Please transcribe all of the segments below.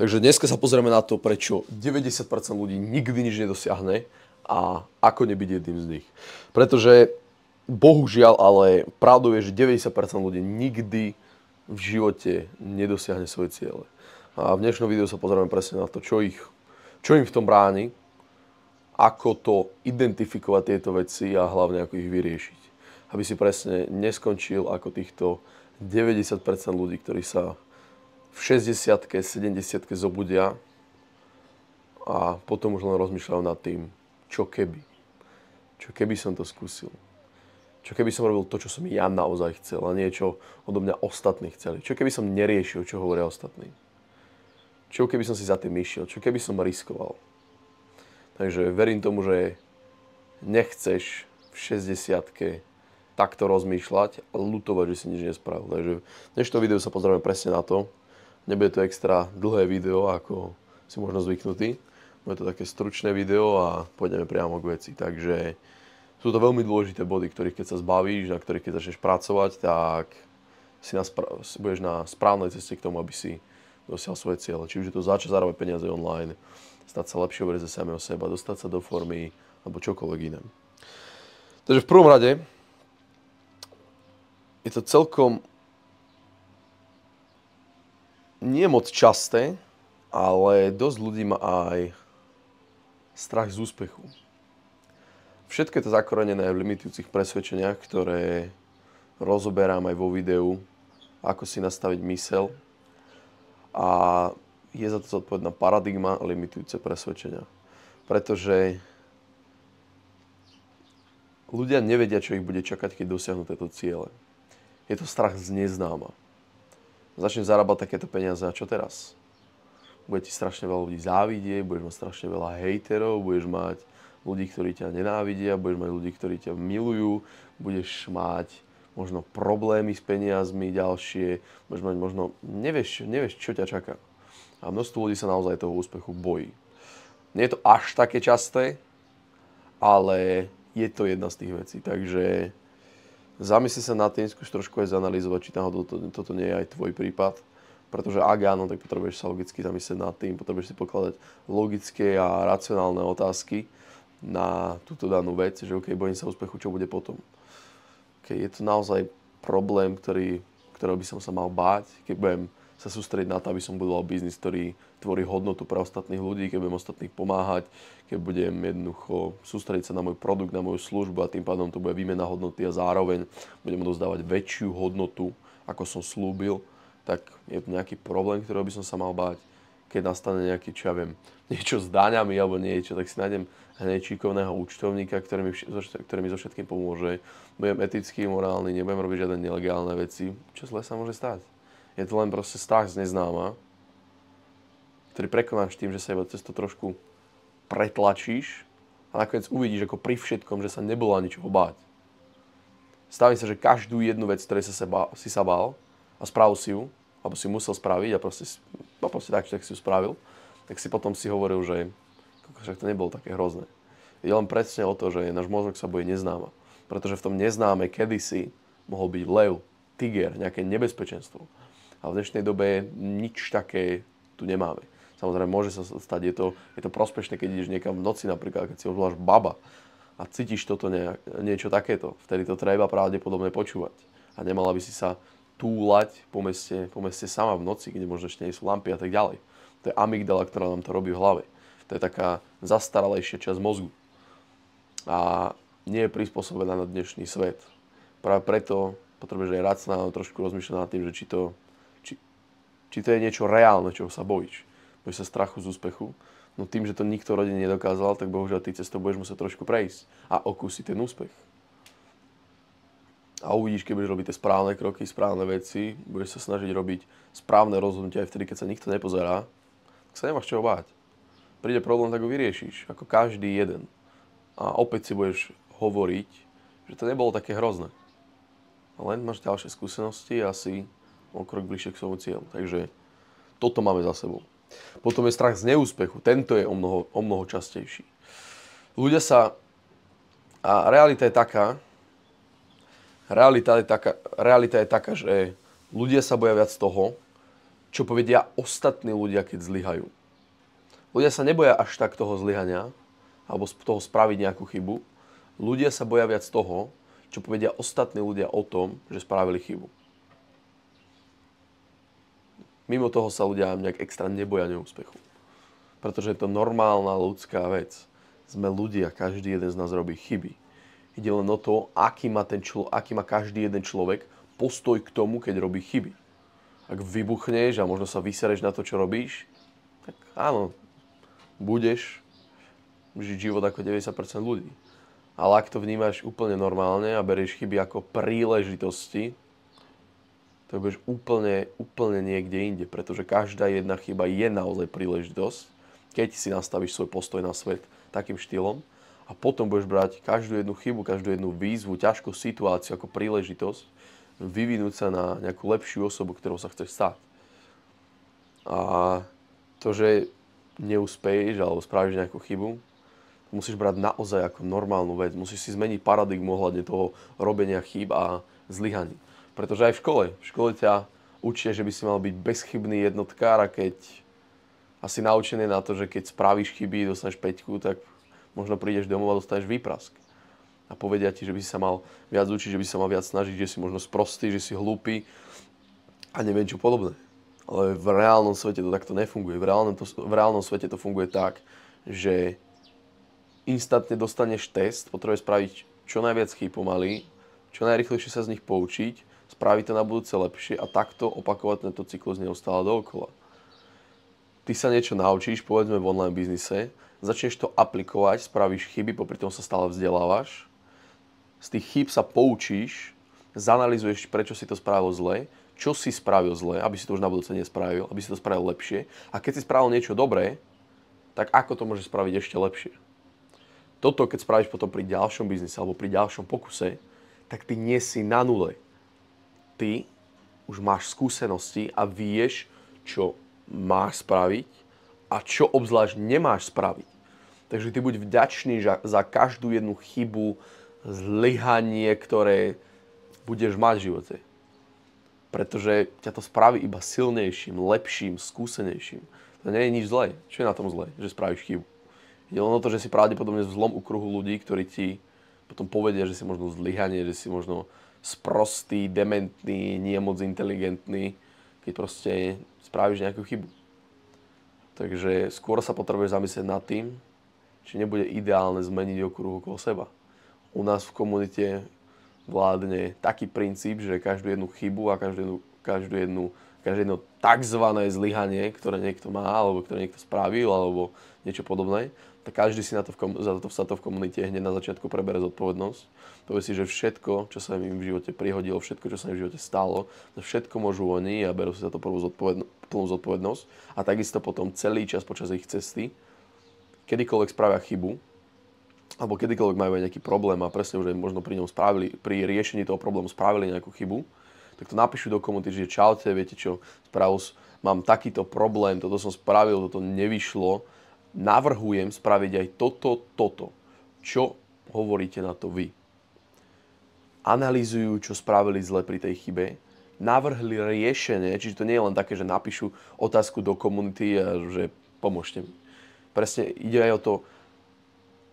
Takže dneska sa pozrieme na to, prečo 90% ľudí nikdy nič nedosiahne a ako nebyť jedným z nich. Pretože bohužiaľ, ale pravdou je, že 90% ľudí nikdy v živote nedosiahne svoje ciele. A v dnešnom videu sa pozrieme presne na to, čo im v tom bráni, ako to identifikovať tieto veci a hlavne ako ich vyriešiť. Aby si presne neskončil ako týchto 90% ľudí, ktorí sa v 60-ke, 70-ke zobudia a potom už len rozmýšľajú nad tým, čo keby. Čo keby som to skúsil. Čo keby som robil to, čo som ja naozaj chcel a niečo odo mňa ostatní chceli. Čo keby som neriešil, čo hovoria ostatní. Čo keby som si za tým išiel, čo keby som riskoval. Takže verím tomu, že nechceš v 60-ke takto rozmýšľať a ľutovať, že si nič nespravil. Takže v dnešnom videu sa pozrieme presne na to. Nebude to extra dlhé video, ako si možno zvyknutý. Bude to také stručné video a pôjdeme priamo k veci. Takže sú to veľmi dôležité body, ktorých keď sa zbavíš, na ktorých keď začneš pracovať, tak budeš na správnej ceste k tomu, aby si dosiahol svoje ciele. Či už je to začať zarábať peniaze online, stať sa lepšou verziou samého seba, dostať sa do formy alebo čokoľvek iné. Takže v prvom rade je to celkom nie moc časté, ale dosť ľudí má aj strach z úspechu. Všetko je to zakorenené v limitujúcich presvedčeniach, ktoré rozoberám aj vo videu, ako si nastaviť myseľ. A je za to zodpovedná paradigma a limitujúce presvedčenia. Pretože ľudia nevedia, čo ich bude čakať, keď dosiahnu tieto ciele. Je to strach z neznáma. Začneš zarábať takéto peniaze a čo teraz? Bude ti strašne veľa ľudí závidieť, budeš mať strašne veľa hejterov, budeš mať ľudí, ktorí ťa nenávidia, budeš mať ľudí, ktorí ťa milujú, budeš mať možno problémy s peniazmi ďalšie, budeš mať možno, nevieš, čo ťa čaká. A množstvo ľudí sa naozaj toho úspechu bojí. Nie je to až také časté, ale je to jedna z tých vecí. Takže zamysli sa nad tým, skúš trošku aj zanalýzovať, či náhodou toto nie je aj tvoj prípad. Pretože ak áno, tak potrebuješ sa logicky zamyslieť nad tým, potrebuješ si pokladať logické a racionálne otázky na túto danú vec, že OK, bojím sa úspechu, čo bude potom. Okay, je to naozaj problém, ktorého by som sa mal báť, keď budem sa sústrediť na to, aby som budoval biznis, ktorý tvorí hodnotu pre ostatných ľudí, keď budem ostatných pomáhať, keď budem jednoducho sústrediť sa na môj produkt, na moju službu a tým pádom to bude výmena hodnoty a zároveň budem dozdávať väčšiu hodnotu, ako som slúbil, tak je to nejaký problém, ktorého by som sa mal báť. Keď nastane nejaký, čo ja viem, niečo s daňami alebo niečo, tak si nájdem hneď šikovného účtovníka, ktorý mi so všetkým pomôže. Budem etický, morálny, nebudem robiť žiadne nelegálne veci. Čo zle sa môže stať? Je to len proste strach z neznáma, ktorý prekonáš tým, že sa iba cez to trošku pretlačíš a nakoniec uvidíš, ako pri všetkom, že sa nebolo ani čoho báť. Staví sa, že každú jednu vec, ktorej si sa bál a spravil si ju, alebo si musel spraviť a proste tak si ju spravil, tak si potom si hovoril, že však to nebolo také hrozné. Je len presne o to, že náš mozog sa bojí neznáma. Pretože v tom neznáme kedysi mohol byť lev, tiger, nejaké nebezpečenstvo. A v dnešnej dobe nič také tu nemáme. Samozrejme, môže sa stať, je to prospešné, keď ideš niekam v noci, napríklad, keď si odvoláš baba a cítiš toto niečo takéto. Vtedy to treba pravdepodobne počúvať. A nemala by si sa túlať po meste sama v noci, kde možno ešte nie sú lampy a tak ďalej. To je amygdala, ktorá nám to robí v hlave. To je taká zastaralejšia časť mozgu. A nie je prispôsobená na dnešný svet. Práve preto potrebuješ aj racionálne trošku rozmýšľať nad tým, že či to je niečo reálne, čoho sa bojíš. Bojíš sa strachu z úspechu. No tým, že to nikto rodine nedokázal, tak bohužiaľ ty cestou budeš musieť trošku prejsť a okúsiť ten úspech. A uvidíš, keď budeš robiť tie správne kroky, správne veci, budeš sa snažiť robiť správne rozhodnutia aj vtedy, keď sa nikto nepozerá, tak sa nemáš čoho báť. Príde problém, tak ho vyriešiš, ako každý jeden. A opäť si budeš hovoriť, že to nebolo také hrozné. A len máš ďalšie skúsenosti a si o krok bližšie k svojmu cieľu. Takže toto máme za sebou. Potom je strach z neúspechu. Tento je o mnoho častejší. A realita je taká, že ľudia sa boja viac toho, čo povedia ostatní ľudia, keď zlyhajú. Ľudia sa neboja až tak toho zlyhania, alebo z toho spraviť nejakú chybu. Ľudia sa boja viac toho, čo povedia ostatní ľudia o tom, že spravili chybu. Mimo toho sa ľudia nejak extra neboja neúspechu. Pretože je to normálna ľudská vec. Sme ľudia, každý jeden z nás robí chyby. Ide len o to, aký má každý jeden človek postoj k tomu, keď robí chyby. Ak vybuchneš a možno sa vysereš na to, čo robíš, tak áno, budeš žiť život ako 90% ľudí. Ale ak to vnímaš úplne normálne a berieš chyby ako príležitosti, to budeš úplne niekde inde, pretože každá jedna chyba je naozaj príležitosť, keď si nastavíš svoj postoj na svet takým štýlom a potom budeš brať každú jednu chybu, každú jednu výzvu, ťažkú situáciu ako príležitosť vyvinúť sa na nejakú lepšiu osobu, ktorou sa chceš stať. A to, že neúspeješ alebo spravíš nejakú chybu, musíš brať naozaj ako normálnu vec. Musíš si zmeniť paradigmu ohľadne toho robenia chýb a zlyhaní. Pretože aj v škole ťa učia, že by si mal byť bezchybný jednotkár a keď asi naučený na to, že keď spravíš chyby, dostaneš 5, tak možno prídeš domov a dostaneš výprask. A povedia ti, že by si sa mal viac učiť, že by si sa mal viac snažiť, že si možno sprostý, že si hlúpy a neviem čo podobné. Ale v reálnom svete to takto nefunguje. V reálnom svete to funguje tak, že instantne dostaneš test, potrebuješ spraviť čo najviac chýb pomaly, čo najrýchlejšie sa z nich poučiť, spraviť to na budúce lepšie a takto opakovať tento cyklus neustále dookola. Ty sa niečo naučíš, povedzme v online biznise, začneš to aplikovať, spravíš chyby, popri tom sa stále vzdelávaš, z tých chýb sa poučíš, zanalyzuješ, prečo si to spravil zle, čo si spravil zle, aby si to už na budúce nespravil, aby si to spravil lepšie a keď si spravil niečo dobré, tak ako to môžeš spraviť ešte lepšie. Toto, keď spravíš potom pri ďalšom biznise alebo pri ďalšom pokuse, tak ty nie si na nule. Ty už máš skúsenosti a vieš, čo máš spraviť a čo obzvlášť nemáš spraviť. Takže ty buď vďačný za každú jednu chybu, zlyhanie, ktoré budeš mať v živote. Pretože ťa to spraví iba silnejším, lepším, skúsenejším. To nie je nič zlé. Čo je na tom zlé, že spravíš chybu? Je len o to, že si pravdepodobne v zlom okruhu ľudí, ktorí ti potom povedia, že si možno zlyhanie, že si možno sprostý, dementný, nie moc inteligentný, keď proste spravíš nejakú chybu. Takže skôr sa potrebuješ zamyslieť nad tým, či nebude ideálne zmeniť okruh okolo seba. U nás v komunite vládne taký princíp, že každú jednu chybu a každé jedno takzvané zlyhanie, ktoré niekto má, alebo ktoré niekto spravil, alebo niečo podobné, tak každý si za to v komunite hneď na začiatku prebere zodpovednosť. Povie si, že všetko, čo sa im v živote prihodilo, všetko, čo sa im v živote stalo, že všetko môžu oni a berú si za to plnú zodpovednosť. A takisto potom celý čas počas ich cesty, kedykoľvek spravia chybu, alebo kedykoľvek majú aj nejaký problém a presne už možno pri riešení toho problému spravili nejakú chybu, tak to napíšu do komunity, že čaute, viete čo, mám takýto problém, toto som spravil, toto nevyšlo, navrhujem spraviť aj toto. Čo hovoríte na to vy? Analyzujú, čo spravili zle pri tej chybe, navrhli riešenie, čiže to nie je len také, že napíšu otázku do komunity a že pomôžte mi. Presne ide aj o to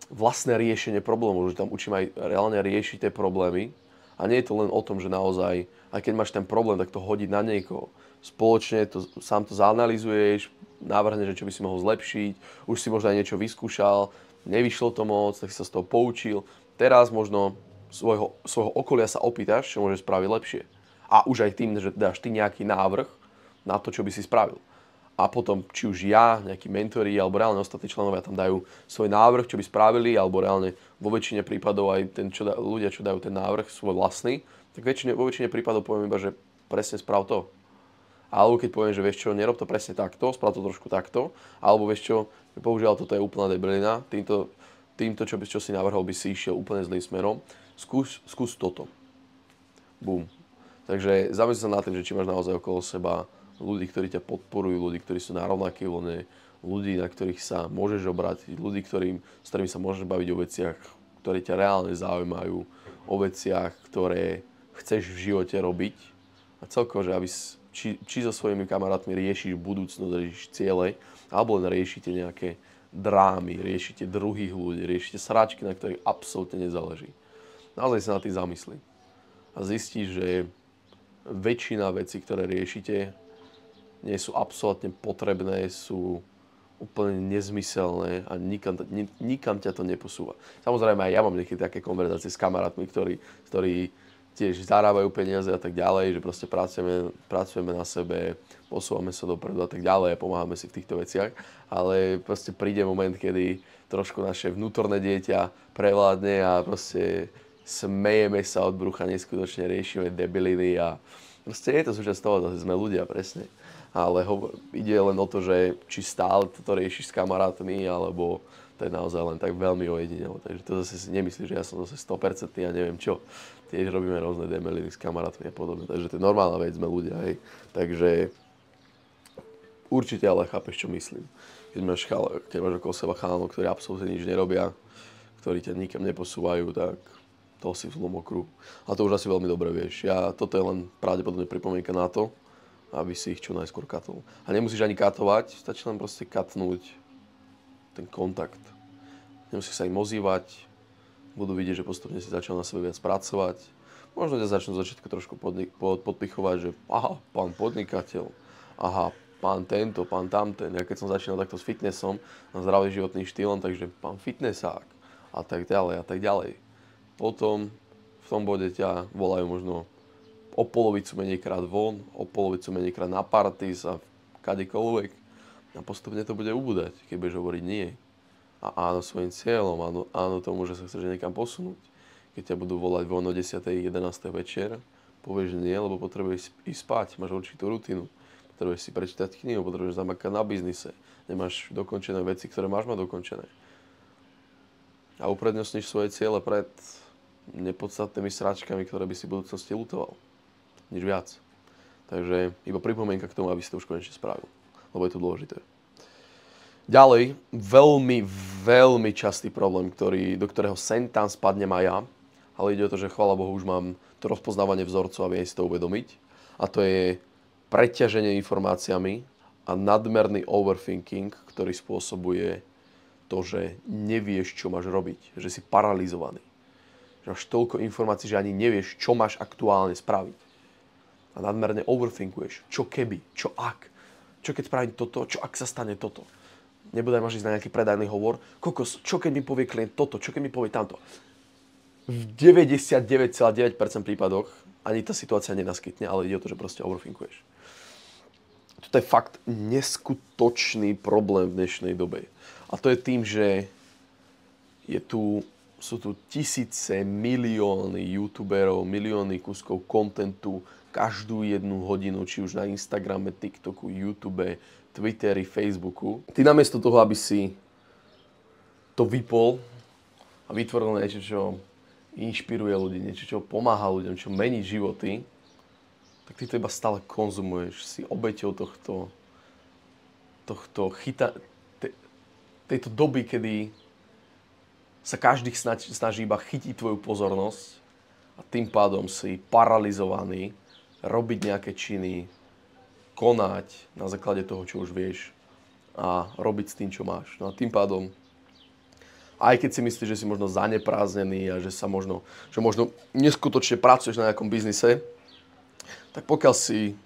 vlastné riešenie problémov, že tam učím aj reálne riešiť tie problémy a nie je to len o tom, že naozaj, aj keď máš ten problém, tak to hodiť na niekoho. Spoločne sám to zanalizuješ, navrhneš, čo by si mohol zlepšiť, už si možno aj niečo vyskúšal, nevyšlo to moc, tak si sa z toho poučil. Teraz možno svojho okolia sa opýtaš, čo môžeš spraviť lepšie. A už aj tým, že dáš ty nejaký návrh na to, čo by si spravil. A potom, či už ja, nejakí mentori, alebo reálne ostatní členovia tam dajú svoj návrh, čo by spravili, alebo reálne vo väčšine prípadov aj ľudia, čo dajú ten návrh, svoj vlastný, tak vo väčšine prípadov poviem iba, že presne sprav to. Alebo keď poviem, že vieš čo, nerob to presne takto, sprav to trošku takto, alebo vieš čo, použiaľ toto je úplná debelina, týmto čo si navrhol, by si išiel úplne zlým smerom, skús toto. Bum. Takže zamysli sa nad tým, že či máš naozaj okolo seba ľudí, ktorí ťa podporujú, ľudí, ktorí sú na rovnakej vlne, ľudí, na ktorých sa môžeš obrátiť, ľudí, s ktorými sa môžeš baviť o veciach, ktoré ťa reálne zaujímajú, o veciach, ktoré chceš v živote robiť a celkovo, že aby či so svojimi kamarátmi riešiš budúcnosť, riešiš ciele, alebo len riešite nejaké drámy, riešite druhých ľudí, riešite sračky, na ktorých absolútne nezáleží. Naozaj sa na tým zamyslí. A zistíš, že väčšina vecí, ktoré riešite, nie sú absolútne potrebné, sú úplne nezmyselné a nikam ťa to neposúva. Samozrejme aj ja mám niekedy také konverzácie s kamarátmi, ktorí tiež zarábajú peniaze a tak ďalej, že proste pracujeme na sebe, posúvame sa dopredu a tak ďalej a pomáhame si v týchto veciach, ale proste príde moment, kedy trošku naše vnútorné dieťa prevládne a proste smejeme sa od brucha, neskutočne riešime debiliny a proste je to súčasť toho, že sme ľudia, presne. Ale ide len o to, že či stále toto riešiš s kamarátmi, alebo to je naozaj len tak veľmi ojedinelo. Takže to zase si nemyslíš, že ja som zase 100% a neviem čo. Tiež robíme rôzne demeliny s kamarátmi a podobne. Takže to je normálna vec, sme ľudia, hej. Takže určite ale chápeš, čo myslím. Keď máš okolo seba chalanov, ktorí absolútne nič nerobia, ktorí ťa nikam neposúvajú, tak to si v zlom okruhu. A to už asi veľmi dobre vieš. Toto je len pravdepodobne pripomienka na to, aby si ich čo najskôr katol. A nemusíš ani katovať, stačí len proste katnúť ten kontakt. Nemusíš sa im ozývať, budú vidieť, že postupne si začal na sebe viac pracovať. Možno ťa začnú začiatku trošku podpichovať, že aha, pán podnikateľ, aha, pán tento, pán tamten. Ja keď som začínal takto s fitnessom a zdravým životným štýlom, takže pán fitnessák a tak ďalej a tak ďalej. Potom v tom bode ťa volajú možno o polovicu menejkrát von, o polovicu menejkrát na parties a kadekoľvek. A postupne to bude ubúdať, keď budeš hovoriť nie. A áno svojim cieľom, áno tomu, že sa chceš niekam posunúť. Keď ťa budú volať von o 10. 11. večer, povieš nie, lebo potrebuješ ísť spať, máš určitú rutinu. Potrebuješ si prečítať knihu, potrebuješ zamakať na biznise. Nemáš dokončené veci, ktoré máš mať dokončené. A uprednostníš svoje ciele pred nepodstatnými sračkami, ktoré by si v budúcnosti ľutoval. Nič viac. Takže iba pripomienka k tomu, aby si to už konečne spravil. Lebo je to dôležité. Ďalej, veľmi, veľmi častý problém, do ktorého sem tam spadnem aj ja, ale ide o to, že chvála Bohu už mám to rozpoznávanie vzorcov a viem si to uvedomiť. A to je preťaženie informáciami a nadmerný overthinking, ktorý spôsobuje to, že nevieš, čo máš robiť. Že si paralizovaný. Že máš toľko informácií, že ani nevieš, čo máš aktuálne spraviť. A nadmerne overthinkuješ. Čo keby? Čo ak? Čo keď spravím toto? Čo ak sa stane toto? Nebudem máš ísť na nejaký predajný hovor. Kokos, čo keď mi povie klient toto? Čo keď mi povie tamto? V 99,9% prípadoch ani tá situácia nenaskytne, ale ide o to, že proste overthinkuješ. Toto je fakt neskutočný problém v dnešnej dobe. A to je tým, že sú tu tisíce, milióny youtuberov, milióny kúskov kontentu, každú jednu hodinu, či už na Instagrame, TikToku, YouTube, Twitteri, Facebooku. Ty namiesto toho, aby si to vypol a vytvoril niečo, čo inšpiruje ľudí, niečo, čo pomáha ľuďom, čo mení životy, tak ty to iba stále konzumuješ. Si obeťou tejto doby, kedy sa každý snaží iba chytiť tvoju pozornosť a tým pádom si paralizovaný robiť nejaké činy, konať na základe toho, čo už vieš a robiť s tým, čo máš. No a tým pádom, aj keď si myslíš, že si možno zanepráznený a že možno neskutočne pracuješ na nejakom biznise, tak pokiaľ si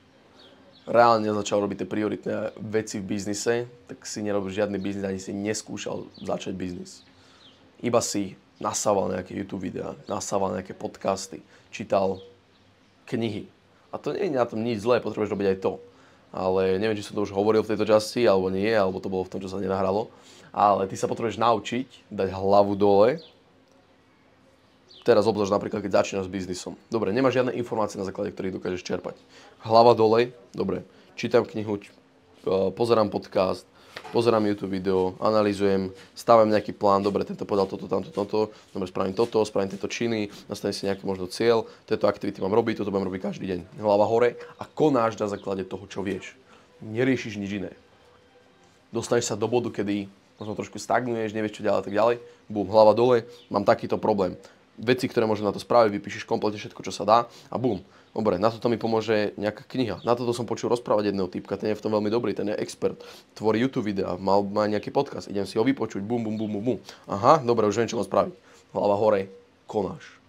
reálne začal robiť tie prioritné veci v biznise, tak si nerobíš žiadny biznis, ani si neskúšal začať biznis. Iba si nasával nejaké YouTube videá, nasával nejaké podcasty, čítal knihy. A to nie je na tom nič zlé, potrebuješ robiť aj to. Ale neviem, či som to už hovoril v tejto časti, alebo nie, alebo to bolo v tom, čo sa nenahralo. Ale ty sa potrebuješ naučiť dať hlavu dole. Teraz obzvlášť napríklad, keď začínaš s biznisom. Dobre, nemáš žiadne informácie, na základe ktorých dokážeš čerpať. Hlava dole, dobre, čítam knihu, pozerám podcast, pozerám YouTube video, analyzujem, stávam nejaký plán, dobre, tento povedal toto, dobre, spravím tieto činy, nastavím si nejaký možno cieľ, tieto aktivity mám robiť, toto budem robiť každý deň. Hlava hore a konáš na základe toho, čo vieš. Neriešiš nič iné. Dostaneš sa do bodu, kedy možno trošku stagnuješ, nevieš čo ďalej a tak ďalej, bum, hlava dole, mám takýto problém. veci, ktoré môžem na to spraviť, vypíšeš kompletne všetko, čo sa dá a bum. Dobre, na toto mi pomôže nejaká kniha. Na toto som počul rozprávať jedného typka, ten je v tom veľmi dobrý, ten je expert. Tvorí YouTube videá, má nejaký podcast, idem si ho vypočuť, bum, bum, bum, bum, bum. Aha, dobre, už viem, čo mám spraviť. Hlava hore, konáš.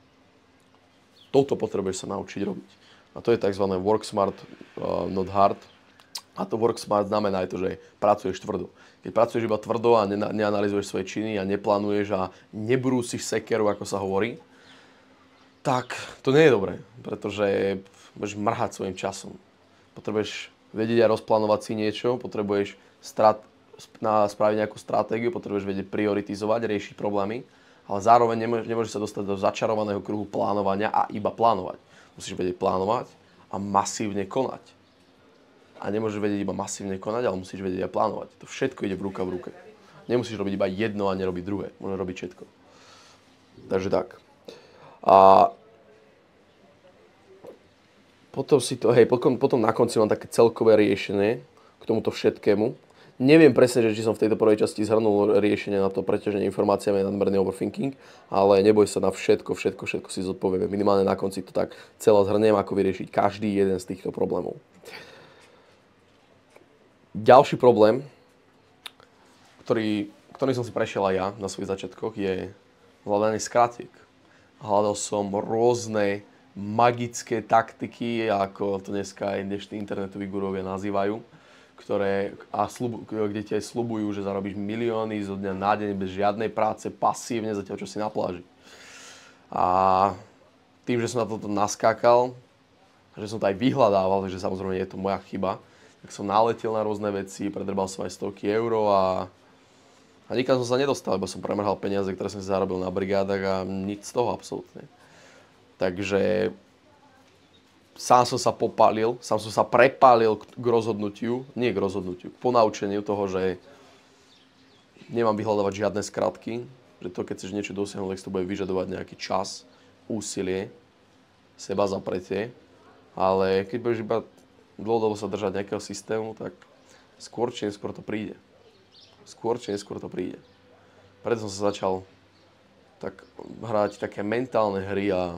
Toto potrebuješ sa naučiť robiť. A to je tzv. Work smart, not hard. A to work smart znamená aj to, že pracuješ tvrdo. Keď pracuješ iba tvrdo a neanalizuješ svoje činy a neplánuješ a nebrúsiš sekeru, ako sa hovorí, tak to nie je dobré, pretože budeš mrhať svojim časom. Potrebuješ vedieť a rozplánovať si niečo, potrebuješ spraviť nejakú stratégiu, potrebuješ vedieť prioritizovať, riešiť problémy, ale zároveň nemôžeš sa dostať do začarovaného kruhu plánovania a iba plánovať. Musíš vedieť plánovať a masívne konať. A nemôžeš vedieť iba masívne konať, ale musíš vedieť aj plánovať. To všetko ide v ruka v ruke. Nemusíš robiť iba jedno a nerobiť druhé. Môžeš robiť všetko. Takže tak. A potom na konci mám také celkové riešenie k tomuto všetkému. Neviem presne, či som v tejto prvej časti zhrnul riešenie na to preťaženie informáciami a nadmerný overthinking, ale neboj sa, na všetko si zodpovieme. Minimálne na konci to tak celé zhrniem, ako vyriešiť každý jeden z týchto problémov. Ďalší problém, ktorý som si prešiel aj ja na svojich začiatkoch, je hľadanie skratiek. Hľadal som rôzne magické taktiky, ako to dneska aj dnešní internetoví gurovia nazývajú, kde ti aj sľubujú, že zarobíš milióny zo dňa na deň bez žiadnej práce, pasívne, zatiaľ čo si na pláži. A tým, že som na toto naskákal, že som to aj vyhľadával, takže samozrejme je to moja chyba, tak som naletel na rôzne veci, predrbal som aj stovky eur a nikam som sa nedostal, lebo som premrhal peniaze, ktoré som si zarobil na brigádach a nič z toho absolútne. Takže sám som sa prepálil k rozhodnutiu, k ponaučeniu toho, že nemám vyhľadávať žiadne skratky, že to, keď chceš niečo dosiahnuť, tak to bude vyžadovať nejaký čas, úsilie, seba zapretie, ale keď budeš iba dlhodobo sa držať nejakého systému, tak skôr či neskôr to príde. Preto som sa začal tak hrať také mentálne hry a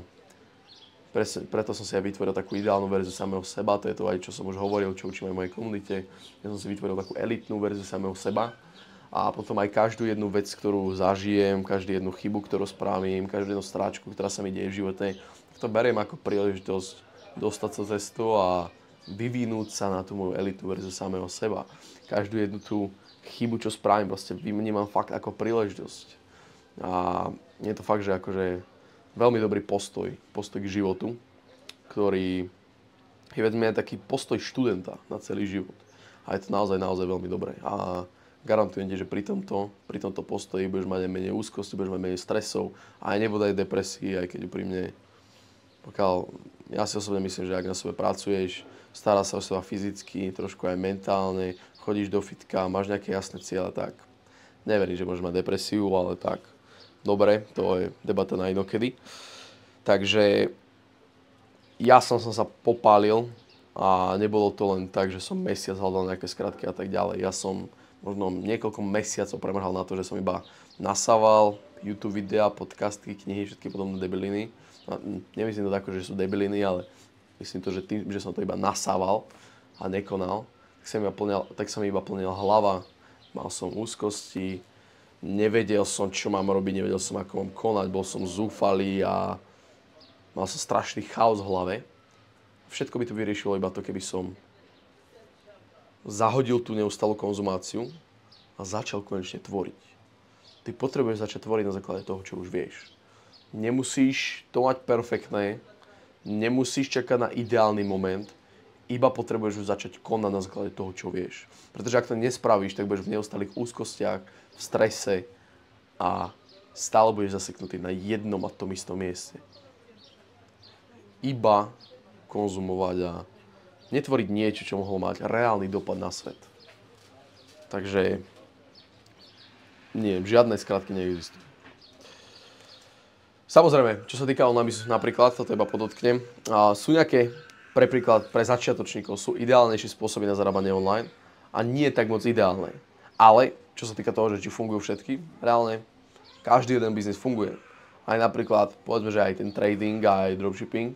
preto som si aj vytvoril takú ideálnu verziu samého seba, to je to aj, čo som už hovoril, čo učím aj v mojej komunite. Ja som si vytvoril takú elitnú verziu samého seba a potom aj každú jednu vec, ktorú zažijem, každú jednu chybu, ktorú spravím, každú jednu stráčku, ktorá sa mi deje v živote, to beriem ako príležitosť dostať sa cez to a vyvinúť sa na tú moju elitnú verziu samého seba. Každú jednu tú chybu, čo spravím, proste vnímam fakt ako príležitosť. A je to fakt, že akože veľmi dobrý postoj k životu, ktorý je vedme aj taký postoj študenta na celý život. A je to naozaj veľmi dobré. A garantujem ti, že pri tomto postoji budeš mať aj menej úzkosti, budeš mať menej stresov a aj nebude aj depresii, aj keď úprimne, ja si osobne myslím, že ak na sebe pracuješ, staráš sa o seba fyzicky, trošku aj mentálne, chodíš do fitka, máš nejaké jasné ciele, tak neverím, že môžeš mať depresiu, ale tak dobre, to je debata na inokedy. Takže ja som sa popálil a nebolo to len tak, že som mesiac hľadal nejaké skratky a tak ďalej. Ja som možno niekoľko mesiacov premrhal na to, že som iba nasával YouTube videá, podcasty, knihy, všetky podobné debiliny. Nemyslím to tak, že sú debiliny, ale myslím to, že tým, že som to iba nasával a nekonal, tak sa mi iba plnila hlava, mal som úzkosti, nevedel som, čo mám robiť, nevedel som, ako mám konať, bol som zúfalý a mal som strašný chaos v hlave. Všetko by to vyriešilo iba to, keby som zahodil tú neustalú konzumáciu a začal konečne tvoriť. Ty potrebuješ začať tvoriť na základe toho, čo už vieš. Nemusíš to mať perfektné, nemusíš čakať na ideálny moment, iba potrebuješ už začať konať na základe toho, čo vieš. Pretože ak to nespravíš, tak budeš v neustalých úzkostiach, v strese a stále budeš zaseknutý na jednom a tom istom mieste. Iba konzumovať a netvoriť niečo, čo mohlo mať reálny dopad na svet. Takže nie, žiadne skratky neexistujú. Samozrejme, čo sa týka online-biznesu napríklad, toto iba podotknem, sú nejaké, pre začiatočníkov, sú ideálnejšie spôsoby na zarábanie online a nie tak moc ideálne. Ale, čo sa týka toho, že či fungujú všetky, reálne každý jeden biznis funguje. Aj napríklad, povedzme, že aj ten trading a aj dropshipping.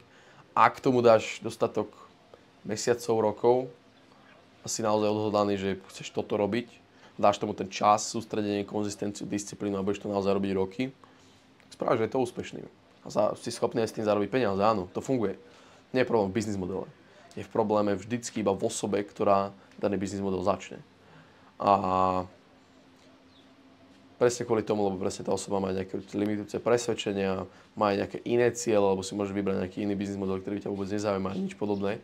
Ak tomu dáš dostatok mesiacov, rokov a si naozaj odhodlaný, že chceš toto robiť, dáš tomu ten čas, sústredenie, konzistenciu, disciplínu a budeš to naozaj robiť roky, tak spravíš, že je to úspešný. A si schopný aj s tým zarobiť peniaze, áno, to funguje. Nie je problém v biznis modele. Je v probléme vždycky iba v osobe, ktorá daný biznis model začne. A presne kvôli tomu, lebo presne tá osoba má nejaké limitujúce presvedčenia, má aj nejaké iné cieľe, alebo si môže vybrať nejaký iný biznis model, ktorý ťa vôbec nezaujíma, nič podobné.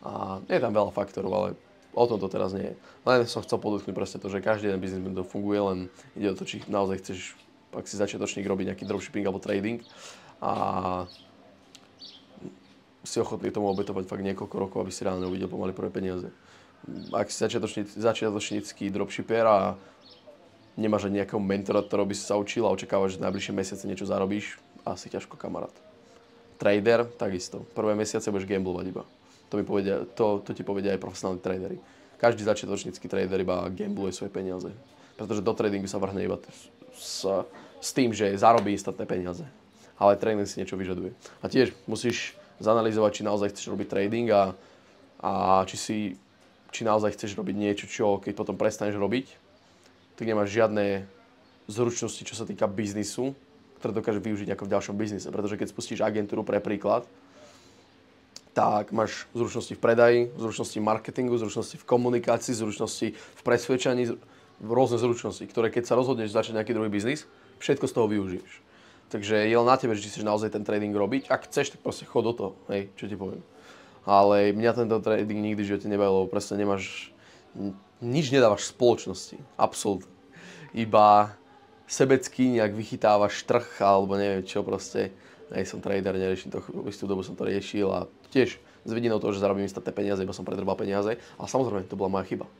A je tam veľa faktorov, ale o tom to teraz nie je. Len som chcel podotknúť presne to, že každý jeden biznis model funguje, len ide o to, či naozaj chceš, ak si začiatočník, robiť nejaký dropshipping alebo trading a si ochotný tomu obetovať fakt niekoľko rokov, aby si reálne uvidel pomaly prvé peniaze. Ak si začiatočnícky dropshipper a nemáš ani nejakého mentora, ktorého by si sa učil a očakávaš, že v najbližšie mesiace niečo zarobíš, asi ťažko, kamarát. Trader, takisto. Prvé mesiace budeš gamblovať iba. To ti povedia aj profesionálni tradery. Každý začiatočnícky trader iba gambluje svoje peniaze. Pretože do tradingu sa vrhne iba s tým, že zarobí instantné peniaze. Ale trading si niečo vyžaduje. A tiež musíš zanalyzovať, či naozaj chceš robiť trading a či naozaj chceš robiť niečo, čo keď potom prestaneš robiť, tak nemáš žiadne zručnosti, čo sa týka biznisu, ktoré dokáže využiť ako v ďalšom biznise. Pretože keď spustíš agentúru pre príklad, tak máš zručnosti v predaji, zručnosti v marketingu, zručnosti v komunikácii, zručnosti v presvedčaní, rôzne zručnosti, ktoré keď sa rozhodneš začať nejaký druhý biznis, všetko z toho využiješ. Takže je len na tebe, že či chceš naozaj ten trading robiť. Ak chceš, tak proste chod do toho, hej, čo ti poviem. Ale mňa tento trading nikdy v živote nebavilo, presne nemáš, nič nedávaš spoločnosti, absolútne. Iba sebecky nejak vychytávaš trh, alebo neviem čo proste. Som trader, neriešim to, istú dobu som to riešil a tiež s vidinou toho, že zarobím instantné peniaze, iba som predrbal peniaze. Ale samozrejme, to bola moja chyba.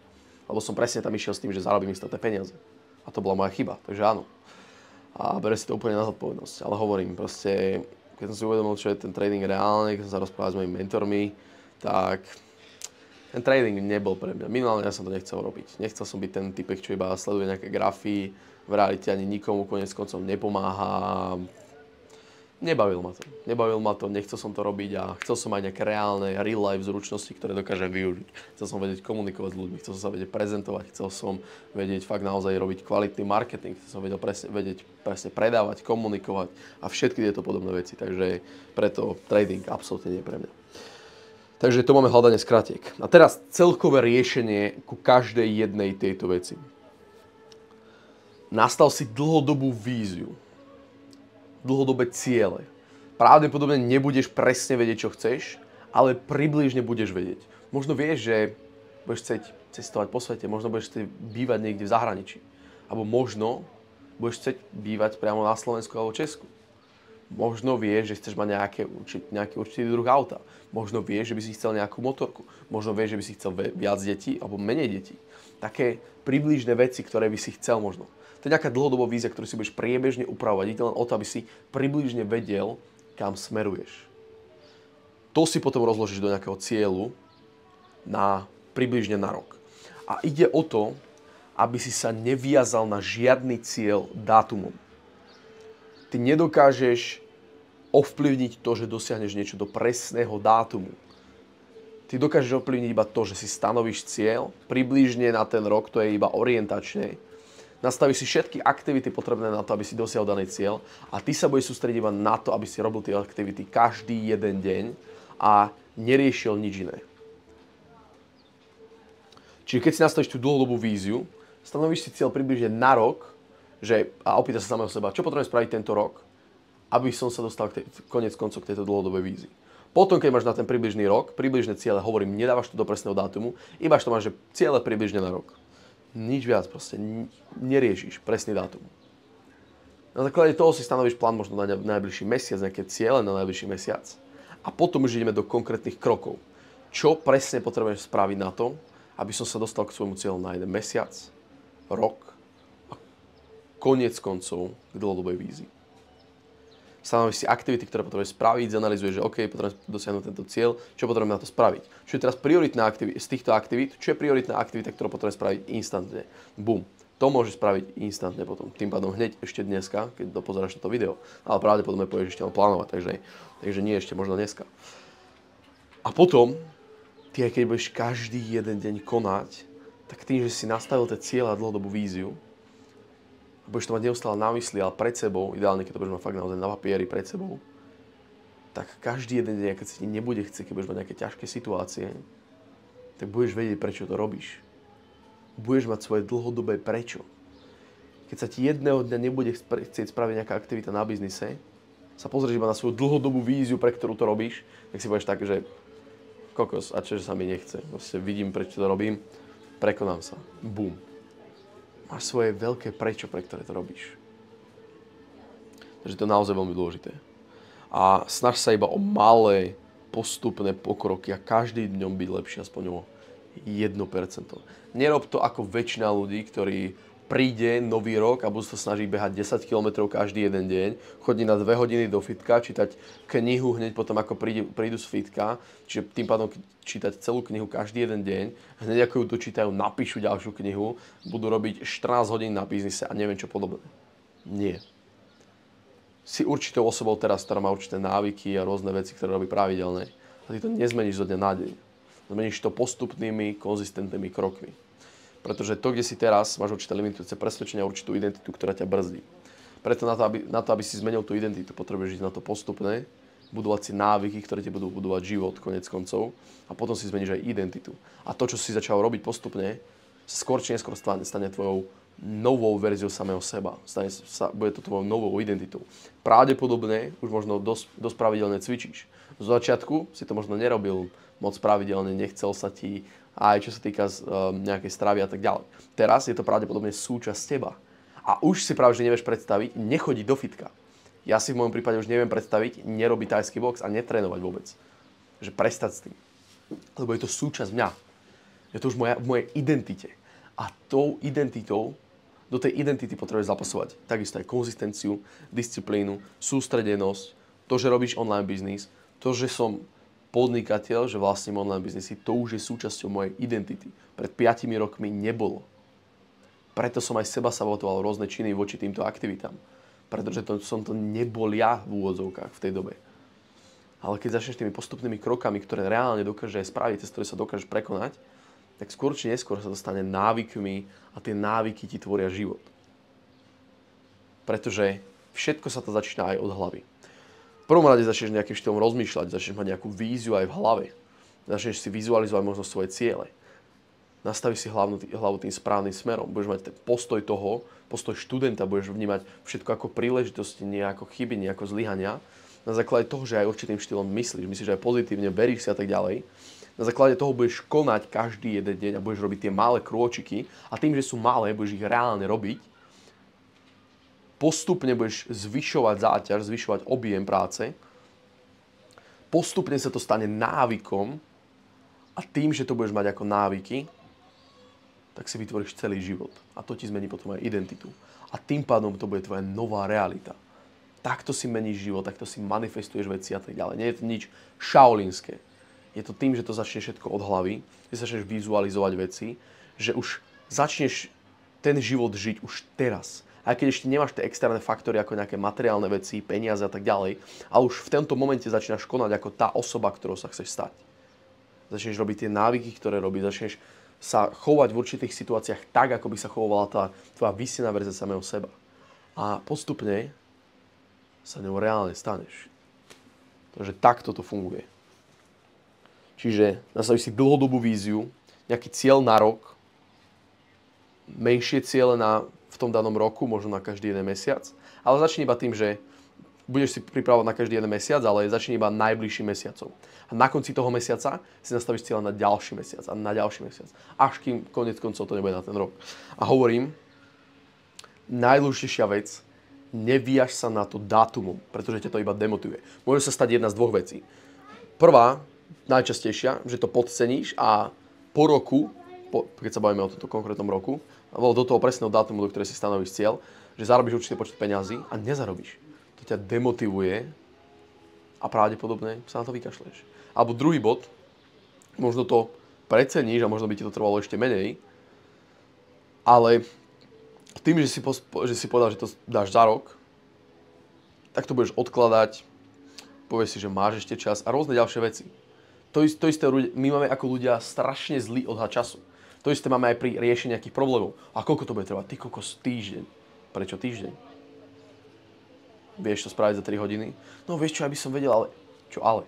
Lebo som presne tam išiel s tým, že zarobím instantné peniaze. A to bola moja chyba, takže áno. A beriem si to úplne na zodpovednosť. Ale hovorím, proste, keď som si uvedomil, čo je ten trading reálne, keď som sa rozprával s mojimi mentormi, tak ten trading nebol pre mňa. Minimálne ja som to nechcel robiť. Nechcel som byť ten typek, čo iba sleduje nejaké grafy, v realite ani nikomu konec koncom nepomáha. Nebavil ma to, nechcel som to robiť a chcel som aj nejaké reálne real life zručnosti, ktoré dokážem využiť. Chcel som vedieť komunikovať s ľuďmi, chcel som sa vedieť prezentovať, chcel som vedieť fakt naozaj robiť kvalitný marketing, chcel som vedieť presne predávať, komunikovať a všetky tieto podobné veci. Takže preto trading absolútne nie je pre mňa. Takže to máme hľadanie skratiek. A teraz celkové riešenie ku každej jednej tejto veci. Nastav si dlhodobú víziu, dlhodobé ciele. Pravdepodobne nebudeš presne vedieť, čo chceš, ale približne budeš vedieť. Možno vieš, že budeš chcieť cestovať po svete, možno budeš chcieť bývať niekde v zahraničí. Alebo možno budeš chcieť bývať priamo na Slovensku alebo Česku. Možno vieš, že chceš mať nejaký určitý druh auta. Možno vieš, že by si chcel nejakú motorku. Možno vieš, že by si chcel viac detí alebo menej detí. Také približné veci, ktoré by si chcel možno. To je nejaká dlhodobá vízia, ktorú si budeš priebežne upravovať. Ide len o to, aby si približne vedel, kam smeruješ. To si potom rozložíš do nejakého cieľu približne na rok. A ide o to, aby si sa neviazal na žiadny cieľ dátumom. Ty nedokážeš ovplyvniť to, že dosiahneš niečo do presného dátumu. Ty dokážeš ovplyvniť iba to, že si stanovíš cieľ, približne na ten rok, to je iba orientačne. Nastavíš si všetky aktivity potrebné na to, aby si dosiahol daný cieľ a ty sa budeš sústrediť iba na to, aby si robil tie aktivity každý jeden deň a neriešil nič iné. Čiže keď si nastavíš tú dlhodobú víziu, stanovíš si cieľ približne na rok, a opýta sa samého seba, čo potrebujem spraviť tento rok, aby som sa dostal konec koncov k tejto dlhodobej vízii. Potom, keď máš na ten približný rok, približné ciele, hovorím, nedávaš to do presného dátumu, iba to máš, že ciele približne na rok. Nič viac, proste neriešiš presný dátum. Na základe toho si stanovíš plán možno na najbližší mesiac, nejaké ciele na najbližší mesiac. A potom už ideme do konkrétnych krokov. Čo presne potrebuješ spraviť na to, aby som sa dostal k svojmu cieľu na jeden mesiac, rok, koniec koncov k dlhodobej vízii. Stanovíš si aktivity, ktoré potrebuješ spraviť, zanalizuješ, že OK, potrebujem dosiahnuť tento cieľ, čo potrebujem na to spraviť. Čo je teraz prioritná aktivita z týchto aktivít, čo je prioritná aktivita, ktorú potrebujem spraviť instantne. Bum. To môžeš spraviť instantne potom. Tým pádom hneď ešte dneska, keď pozeráš toto video. Ale pravdepodobne pôjdeš ešte plánovať, takže nie ešte možno dneska. A potom, ty aj keď budeš každý jeden deň konať, tak tým, že si nastavil tie cieľa a dlhodobú víziu, budeš to mať neustále na mysli, ale pred sebou, ideálne, keď to budeš mať fakt naozaj na papieri pred sebou, tak každý jeden deň, keď sa ti nebude chcieť, keď budeš mať nejaké ťažké situácie, tak budeš vedieť, prečo to robíš. Budeš mať svoje dlhodobé prečo. Keď sa ti jedného dňa nebude chcieť spraviť nejaká aktivita na biznise, sa pozrieš iba na svoju dlhodobú víziu, pre ktorú to robíš, tak si budeš tak, že kokos, a čože sa mi nechce. Vlastne vidím, prečo to robím, prekonám sa. Bum. Máš svoje veľké prečo, pre ktoré to robíš. Takže to je naozaj veľmi dôležité. A snaž sa iba o malé, postupné pokroky a každý dňom byť lepší aspoň o 1%. Nerob to ako väčšina ľudí, ktorí príde nový rok a budú sa snažiť behať 10 km každý jeden deň, chodiť na 2 hodiny do fitka, čítať knihu hneď potom, ako prídu z fitka, čiže tým pádom čítať celú knihu každý jeden deň, hneď ako ju dočítajú, napíšu ďalšiu knihu, budú robiť 14 hodín na biznise a neviem čo podobné. Nie. Si určitou osobou teraz, ktorá má určité návyky a rôzne veci, ktoré robí pravidelne. A ty to nezmeníš zo dňa na deň. Zmeníš to postupnými, konzistentnými krokmi. Pretože to, kde si teraz, máš určité limitujúce presvedčenia, určitú identitu, ktorá ťa brzdí. Preto na to, aby si zmenil tú identitu, potrebuješ ísť na to postupné, budovať si návyky, ktoré ti budú budovať život, konec koncov, a potom si zmeníš aj identitu. A to, čo si začal robiť postupne, skôr či neskôr stane tvojou novou verziou samého seba. Bude to tvojou novou identitou. Pravdepodobne už možno dosť pravidelne cvičíš. Z začiatku si to možno nerobil moc pravidelne, nechcel sa ti, aj čo sa týka nejakej stravy a tak ďalej. Teraz je to pravdepodobne súčasť teba. A už si práve, že nevieš predstaviť, nechodiť do fitka. Ja si v môjom prípade už neviem predstaviť, nerobiť thajský box a netrénovať vôbec. Že prestať s tým. Lebo je to súčasť mňa. Je to už v mojej identite. A tou identitou, do tej identity potrebuješ zapasovať takisto aj konzistenciu, disciplínu, sústredenosť, to, že robíš online biznis, to, že som podnikateľ, že vlastním online biznisy, to už je súčasťou mojej identity. Pred 5 rokmi nebolo. Preto som aj seba sabotoval rôzne činy voči týmto aktivitám. Pretože som to nebol ja v úvodzovkách v tej dobe. Ale keď začneš tými postupnými krokami, ktoré reálne dokážeš spraviť, cez ktoré sa dokážeš prekonať, tak skôr či neskôr sa to stane návykmi a tie návyky ti tvoria život. Pretože všetko sa to začína aj od hlavy. V prvom rade začneš nejakým štýlom rozmýšľať, začneš mať nejakú víziu aj v hlave. Začneš si vizualizovať možno svoje ciele. Nastavíš si hlavu tým správnym smerom. Budeš mať ten postoj študenta, budeš vnímať všetko ako príležitosti, nie ako chyby, nie ako zlyhania. Na základe toho, že aj určitým štýlom myslíš aj pozitívne, veríš si a tak ďalej. Na základe toho budeš konať každý jeden deň a budeš robiť tie malé krôčiky a tým, že sú malé, budeš ich reálne robiť. Postupne budeš zvyšovať záťaž, zvyšovať objem práce. Postupne sa to stane návykom a tým, že to budeš mať ako návyky, tak si vytvoríš celý život. A to ti zmení potom aj identitu. A tým pádom to bude tvoja nová realita. Takto si meníš život, takto si manifestuješ veci a tak ďalej. Nie je to nič šaolínske. Je to tým, že to začne všetko od hlavy, že začneš vizualizovať veci, že už začneš ten život žiť už teraz. Aj keď ešte nemáš tie externé faktory ako nejaké materiálne veci, peniaze a tak ďalej, ale už v tomto momente začínaš konať ako tá osoba, ktorou sa chceš stať. Začneš robiť tie návyky, ktoré robíš, začneš sa chovať v určitých situáciách tak, ako by sa chovala tá tvoja vysnená verzia samého seba. A postupne sa ňou reálne staneš. Takže takto to funguje. Čiže nastavíš si dlhodobú víziu, nejaký cieľ na rok, menšie ciele v tom danom roku, možno na každý jeden mesiac, ale začni iba tým, že budeš si pripravovať na každý jeden mesiac, ale začni iba najbližším mesiacom. A na konci toho mesiaca si nastavíš cieľ na ďalší mesiac a na ďalší mesiac. Až kým koniec koncov to nebude na ten rok. A hovorím, najdôležitejšia vec, nevíjaš sa na to dátumom, pretože ťa to iba demotivuje. Môže sa stať jedna z dvoch vecí. Prvá, najčastejšia, že to podceníš a po roku, keď sa bavíme o tomto konkrétnom roku, alebo do toho presného dátumu, do ktorej si stanovíš cieľ, že zarobíš určitý počet peňazí a nezarobíš. To ťa demotivuje a pravdepodobne sa na to vykašleš. Alebo druhý bod, možno to preceníš a možno by ti to trvalo ešte menej, ale Tým, že si povedal, že to dáš za rok, tak to budeš odkladať, povieš si, že máš ešte čas a rôzne ďalšie veci. To isté my máme ako ľudia strašne zlý odhad času. To isté máme aj pri riešení nejakých problémov. A koľko to bude trvať? Ty kokos, týždeň. Prečo týždeň? Vieš to spraviť za 3 hodiny? No vieš čo, ja by som vedel, ale... Čo ale?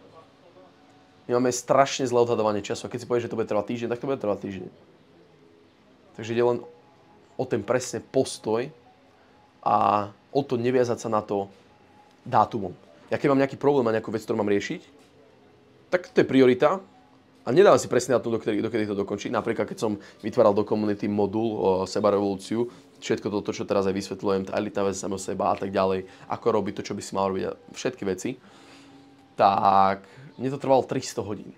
My máme strašne zlé odhadovanie času. A keď si povieš, že to bude trvať týždeň, tak to bude trvať týždeň. Takže ide len o ten presne postoj a o to neviazať sa na to dátumom. Ja keď mám nejaký problém a nejakú vec, ktorú mám riešiť, tak to je priorita a nedávam si presne dátum, dokedy to dokončí. Napríklad, keď som vytváral do komunity modul o sebarevolúciu, všetko toto, čo teraz aj vysvetľujem, tá elitná vec samého seba a tak ďalej, ako robiť to, čo by si mal robiť, všetky veci, tak mne to trvalo 300 hodín.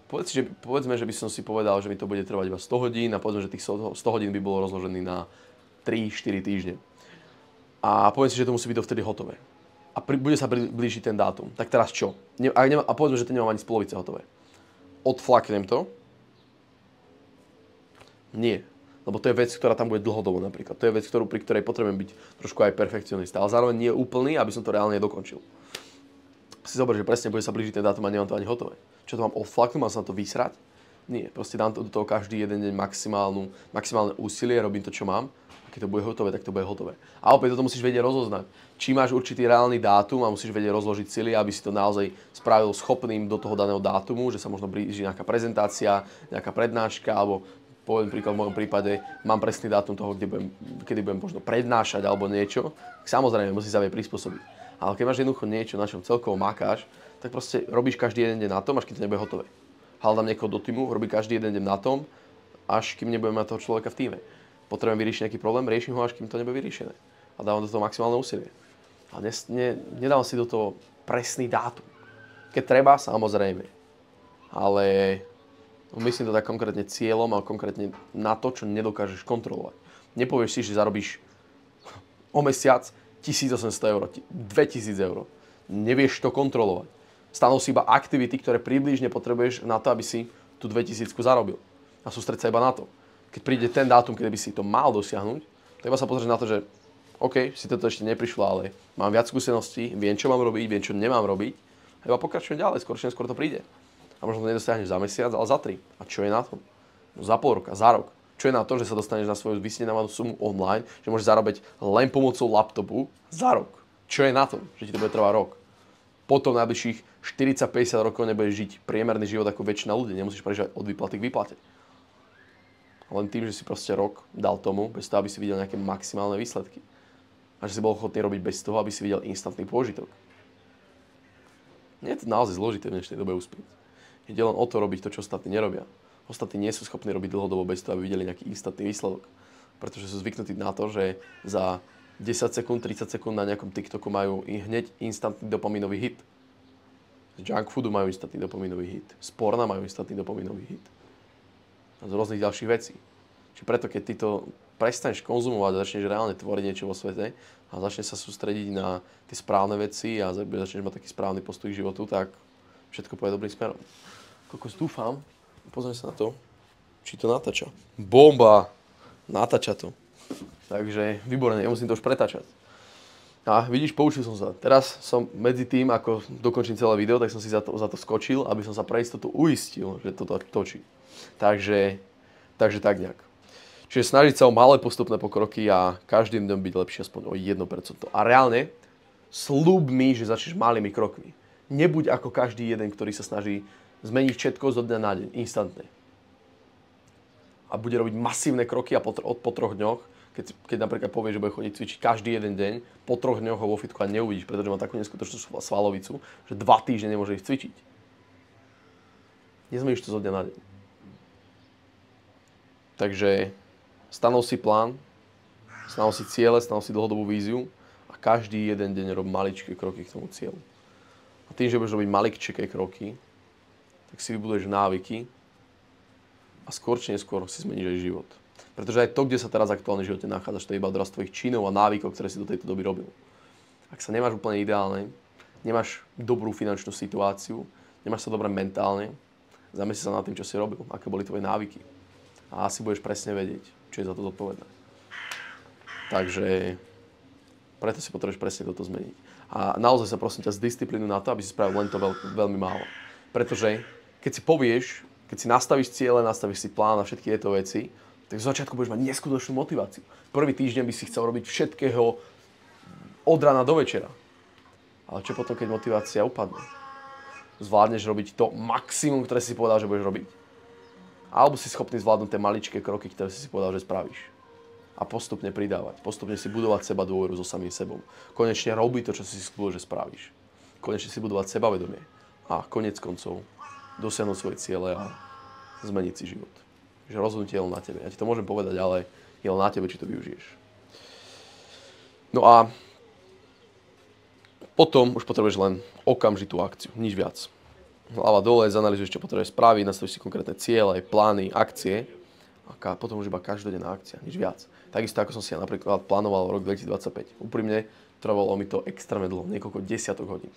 Povedzme, že by som si povedal, že mi to bude trvať iba 100 hodín a povedzme, že tých 100 hodín by bolo rozložený na 3-4 týždne. A povedzme si, že to musí byť dovtedy hotové. A bude sa blížiť ten dátum. Tak teraz čo? A povedzme, že to nemám ani z polovice hotové. Odflaknem to? Nie. Lebo to je vec, ktorá tam bude dlhodobo napríklad. To je vec, pri ktorej potrebujem byť trošku aj perfekcionista. Ale zároveň nie je úplný, aby som to reálne dokončil. Si zober, že presne bude sa blížiť ten dátum a nemám to ani hotové. Čo to mám odflaknúť? Mám sa na to vysrať? Nie. Proste dám do toho každý jeden deň maximálne úsilie, robím to, čo mám. Keď to bude hotové, tak to bude hotové. A opäť toto musíš vedieť rozoznať. Či máš určitý reálny dátum a musíš vedieť rozložiť sily, aby si to naozaj spravil schopným do toho daného dátumu, že sa možno blíži nejaká prezentácia, nejaká prednáška, alebo poviem príklad v mojom prípade, mám presný dátum toho, kedy budem možno prednášať alebo niečo, tak samozrejme musíš sa vie prispôsobiť. Ale keď máš jednoducho niečo, na čom celkovo makáš, tak proste robíš každý jeden deň na tom, až kým to nebude hotové. Hľadám niekoho do týmu, robí každý jeden deň na tom, až kým nebudem mať toho človeka v tíme. Potrebujem vyriešiť nejaký problém, riešim ho, až kým to nebude vyriešené. A dávam do toho maximálne úsilie. A nedávam si do toho presný dátum. Keď treba, samozrejme. Ale myslím to tak konkrétne cieľom a konkrétne na to, čo nedokážeš kontrolovať. Nepovieš si, že zarobíš o mesiac 1800 eur, 2000 eur. Nevieš to kontrolovať. Stanú si iba aktivity, ktoré približne potrebuješ na to, aby si tú 2000 zarobil. A sústreď sa iba na to. Keď príde ten dátum, kedy by si to mal dosiahnuť, tak iba sa pozrieť na to, že OK, si toto ešte neprišlo, ale mám viac skúseností, viem, čo mám robiť, viem, čo nemám robiť a iba pokračujem ďalej, skôr to príde. A možno to nedosiahneš za mesiac, ale za 3. A čo je na tom? No za pol roka, za rok. Čo je na to, že sa dostaneš na svoju vysnívanú sumu online, že môžeš zarobiť len pomocou laptopu za rok? Čo je na tom, že ti to bude trvať rok? Potom najbližších 40-50 rokov nebudeš žiť priemerný život ako väčšina ľudí, nemusíš prežívať od výplaty k výplate. Len tým, že si proste rok dal tomu, bez toho, aby si videl nejaké maximálne výsledky. A že si bol ochotný robiť bez toho, aby si videl instantný pôžitok. Nie je to naozaj zložité v dnešnej dobe uspieť. Ide len o to robiť to, čo ostatní nerobia. Ostatní nie sú schopní robiť dlhodobo bez toho, aby videli nejaký instantný výsledok. Pretože sú zvyknutí na to, že za 10 sekúnd, 30 sekúnd na nejakom TikToku majú hneď instantný dopamínový hit. Z junk foodu majú instantný dopamínový hit. Z porna majú instantný dopamínový hit. A z rôznych ďalších vecí. Čiže preto, keď ty to prestaneš konzumovať a začneš reálne tvoriť niečo vo svete a začneš sa sústrediť na tie správne veci a začneš mať taký správny postoj k životu, tak všetko pôjde dobrým smerom. Kokos dúfam, pozrieme sa na to, či to natáča. Bomba! Natáča to. Takže výborné, nemusím to už pretáčať. A vidíš, poučil som sa. Teraz som medzi tým, ako dokončím celé video, tak som si za to skočil, aby som sa pre istotu uistil, že to točí. Takže tak nejak. Čiže snažiť sa o malé postupné pokroky a každým dňom byť lepšie aspoň o 1%. A reálne, sľub mi, že začneš malými krokmi. Nebuď ako každý jeden, ktorý sa snaží zmeniť všetko zo dňa na deň, instantne. A bude robiť masívne kroky a po 3 dňoch, keď napríklad povie, že bude chodiť cvičiť každý jeden deň, po 3 dňoch ho vo fitku a neuvidíš, pretože má takú neskutočnú svalovicu, že 2 týždne nemôže ísť cvičiť. Nezmeníš to zo dňa na deň. Takže stanov si plán, stanov si ciele, stanov si dlhodobú víziu a každý jeden deň rob maličké kroky k tomu cieľu. A tým, že budeš robiť maličké kroky, tak si vybuduješ návyky a skôr či neskôr si zmeníš aj život. Pretože aj to, kde sa teraz aktuálne v živote nachádzaš, to je iba odraz tvojich činov a návykov, ktoré si do tejto doby robil. Ak sa nemáš úplne ideálne, nemáš dobrú finančnú situáciu, nemáš sa dobre mentálne, zamysli sa nad tým, čo si robil, aké boli tvoje návyky. A asi budeš presne vedieť, čo je za to zodpovedné. Takže preto si potrebuješ presne toto zmeniť. A naozaj sa prosím ťa zdisciplínuj na to, aby si spravil len to veľmi málo. Pretože keď si povieš, keď si nastavíš ciele, nastavíš si plán a všetky tieto veci, tak v začiatku budeš mať neskutočnú motiváciu. Prvý týždeň by si chcel robiť všetkého od rána do večera. Ale čo potom, keď motivácia upadne? Zvládneš robiť to maximum, ktoré si povedal, že budeš robiť? Alebo si schopný zvládnuť tie maličké kroky, ktoré si povedal, že spravíš? A postupne pridávať. Postupne si budovať seba dôveru so samým sebou. Konečne robiť to, čo si slúbil, že spravíš. Konečne si budovať sebavedomie. A konec koncov dosiahnuť svoje ciele a zmeniť si život. Že rozhodnutie je len na tebe. Ja ti to môžem povedať, ale je len na tebe, či to využiješ. No a potom už potrebuješ len okamžitú akciu. Nič viac. Hlava dole, zanalizuješ, čo potrebuješ spraviť, nastavíš si konkrétne ciele, plány, akcie. A potom už iba každodenná akcia, nič viac. Takisto ako som si ja napríklad plánoval rok 2025. Úprimne trvalo mi to extrémne dlho, niekoľko desiatok hodín.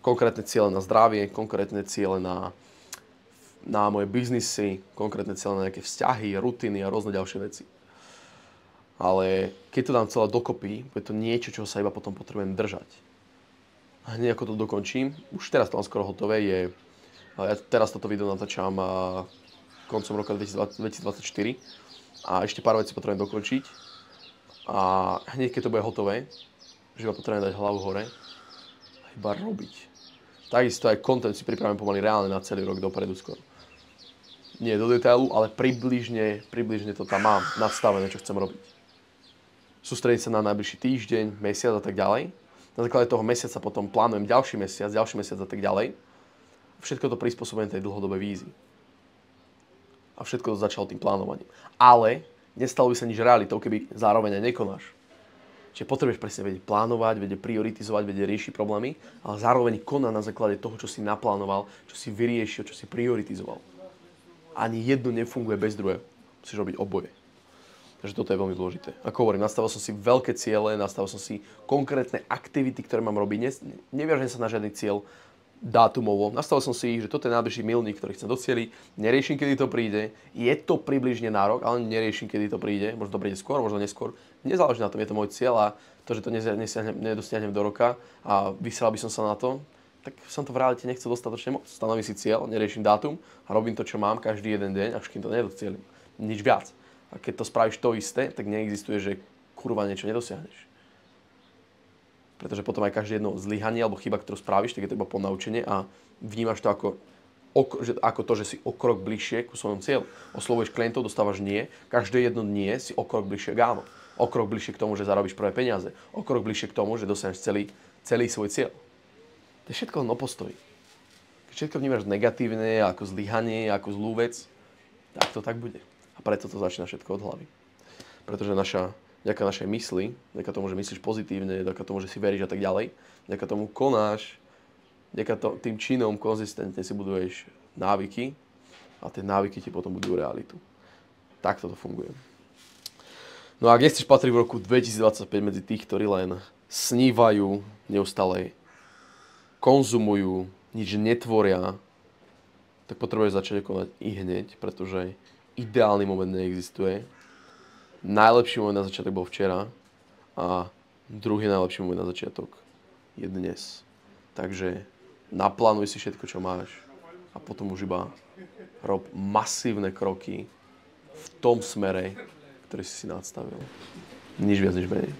Konkrétne ciele na zdravie, konkrétne ciele na moje biznisy, konkrétne ciele na nejaké vzťahy, rutiny a rôzne ďalšie veci. Ale keď to dám celé dokopy, je to niečo, čo sa iba potom potrebujem držať. A hneď ako to dokončím, už teraz to mám skoro hotové, ja teraz toto video natáčam koncom roka 2024 a ešte pár vecí potrebujem dokončiť a hneď keď to bude hotové, že iba potrebujem dať hlavu hore a iba robiť. Takisto aj content si pripravím pomaly reálne na celý rok dopredu skoro. Nie do detailu, ale približne to tam mám nadstavené, čo chcem robiť. Sústrediť sa na najbližší týždeň, mesiac a tak ďalej. Na základe toho mesiaca potom plánujem ďalší mesiac a tak ďalej. Všetko to prispôsobujem tej dlhodobej vízii. A všetko to začalo tým plánovaním. Ale nestalo by sa nič realitou, keby zároveň aj nekonáš. Čiže potrebuješ presne vedieť plánovať, vedieť prioritizovať, vedieť riešiť problémy, ale zároveň konať na základe toho, čo si naplánoval, čo si vyriešil, čo si prioritizoval. Ani jedno nefunguje bez druhého. Musíš robiť oboje. Takže toto je veľmi dôležité. Ako hovorím, nastavil som si veľké ciele, nastavil som si konkrétne aktivity, ktoré mám robiť. Neviažem sa na žiadny cieľ dátumovo. Nastavil som si, že toto je najbližší milník, ktorý chcem docieliť. Neriešim, kedy to príde. Je to približne na rok, ale neriešim, kedy to príde. Možno to príde skôr, možno neskôr. Nezáleží na tom, je to môj cieľ a to, že to nedosiahnem do roka a vysielal by som sa na to, tak som to v realite nechcel dostatočne moc. Stanovím si cieľ, neriešim dátum a robím to, čo mám každý jeden deň, až kým to nedocielim. Nič viac. A keď to spravíš to isté, tak neexistuje, že kurva niečo nedosiahneš. Pretože potom aj každé jedno zlyhanie alebo chyba, ktorú spravíš, tak je to iba ponaučenie a vnímaš to ako to, že si o krok bližšie ku svojom cieľu. Oslovuješ klientov, dostávaš nie, každé jedno nie si o krok bližšie k áno. O krok bližšie k tomu, že zarobíš prvé peniaze. O krok bližšie k tomu, že dosiahneš celý svoj cieľ. To je všetko len o postoji. Keď všetko vnímaš negatívne, ako zlyhanie, ako zlú vec, tak to tak bude. A preto to začína všetko od hlavy. Pretože vďaka našej mysli, vďaka tomu, že myslíš pozitívne, vďaka tomu, že si veríš a tak ďalej, vďaka tomu konáš, tým činom konzistentne si buduješ návyky a tie návyky ti potom budujú realitu. Takto to funguje. No a ak nechceš patriť v roku 2025 medzi tých, ktorí len snívajú, neustále konzumujú, nič netvoria, tak potrebuješ začať konať i hneď, pretože ideálny moment neexistuje. Najlepší moment na začiatok bol včera a druhý najlepší moment na začiatok je dnes. Takže naplánuj si všetko, čo máš a potom už iba rob masívne kroky v tom smere, ktorý si nastavil. Nič viac, nič menej.